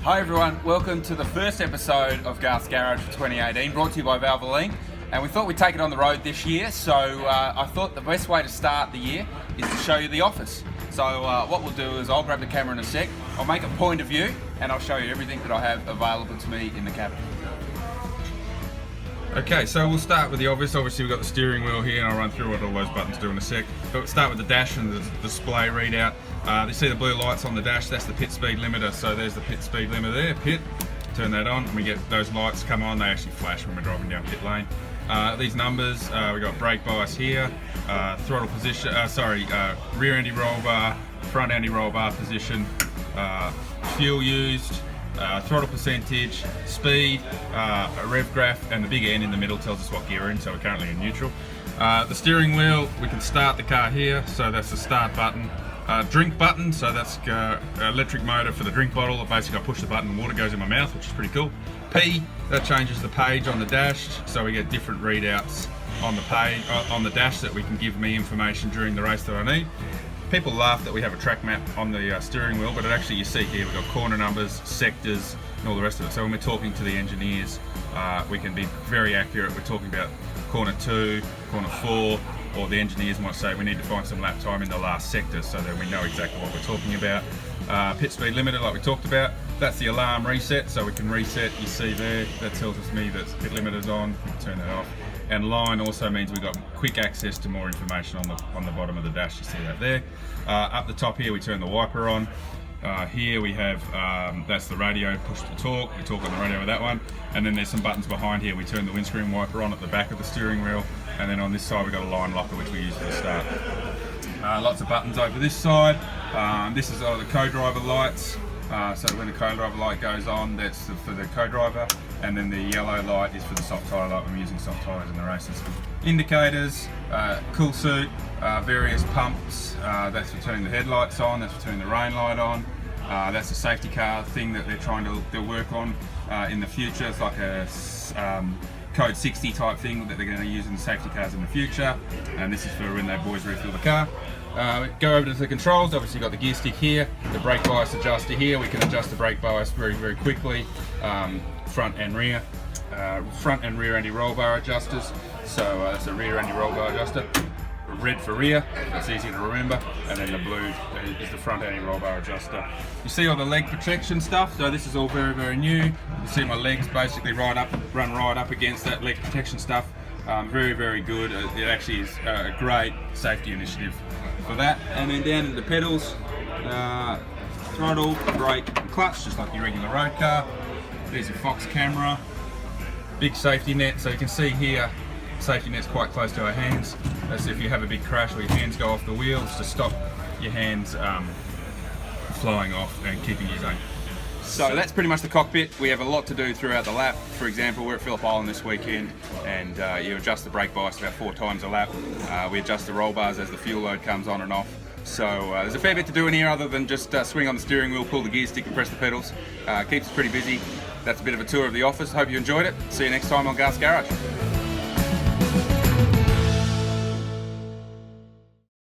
Hi everyone, welcome to the first episode of Garth's Garage for 2018, brought to you by Valvoline. And we thought we'd take it on the road this year, so I thought the best way to start the year is to show you the office. So what we'll do is I'll grab the camera in a sec, I'll make a point of view, and I'll show you everything that I have available to me in the cabin. Okay, so we'll start with the obvious. Obviously we've got the steering wheel here, and I'll run through what all those buttons do in a sec. But we'll start with the dash and the display readout. You see the blue lights on the dash, that's the pit speed limiter. So there's the pit speed limiter there, pit. Turn that on and we get those lights come on. They actually flash when we're driving down pit lane. These numbers, we've got brake bias here, throttle position, rear anti-roll bar, front anti-roll bar position, fuel used, throttle percentage, speed, a rev graph, and the big N in the middle tells us what gear we're in, so we're currently in neutral. The steering wheel, we can start the car here, so that's the start button. Drink button, so that's electric motor for the drink bottle. Basically I push the button and water goes in my mouth, which is pretty cool. P, that changes the page on the dash, so we get different readouts on the page, on the dash, that we can give me information during the race that I need. People laugh that we have a track map on the steering wheel, but actually you see here we've got corner numbers, sectors, and all the rest of it. So when we're talking to the engineers, we can be very accurate. We're talking about corner 2, corner 4, or the engineers might say we need to find some lap time in the last sector, so that we know exactly what we're talking about. Pit speed limiter, like we talked about, that's the alarm reset, so we can reset. You see there, that tells me that pit limiter's on. We can turn that off. And line also means we've got quick access to more information on the bottom of the dash. You see that there. Up the top here we turn the wiper on. Here we have, that's the radio, push to talk. We talk on the radio with that one. And then there's some buttons behind here. We turn the windscreen wiper on at the back of the steering wheel. And then on this side we've got a line locker, which we use for the start. Lots of buttons over this side. This is all the co-driver lights. So when the co-driver light goes on, that's for the co-driver. And then the yellow light is for the soft tyre light. I'm using soft tyres in the races. Indicators, cool suit, various pumps. That's for turning the headlights on. That's for turning the rain light on. That's a safety car thing that they're trying to work on in the future. It's like a code 60 type thing that they're going to use in the safety cars in the future. And this is for when they boys refuel the car. Go over to the controls. Obviously you've got the gear stick here, the brake bias adjuster here. We can adjust the brake bias very, very quickly, front and rear. Front and rear anti-roll bar adjusters. So that's a rear anti-roll bar adjuster. Red for rear, that's easy to remember, and then the blue is the front anti-roll bar adjuster. You see all the leg protection stuff, so this is all very, very new. You see my legs basically run right up against that leg protection stuff. Very, very good. It actually is a great safety initiative for that. And then down into the pedals, throttle, brake, and clutch, just like your regular road car. There's your Fox camera, big safety net, so you can see here, safety net's quite close to our hands. That's if you have a big crash or your hands go off the wheels, to stop your hands flying off and keeping you safe. So that's pretty much the cockpit. We have a lot to do throughout the lap. For example, we're at Phillip Island this weekend, and you adjust the brake bias about 4 times a lap. We adjust the roll bars as the fuel load comes on and off. So there's a fair bit to do in here other than just swing on the steering wheel, pull the gear stick and press the pedals. Keeps us pretty busy. That's a bit of a tour of the office. Hope you enjoyed it. See you next time on Garth's Garage.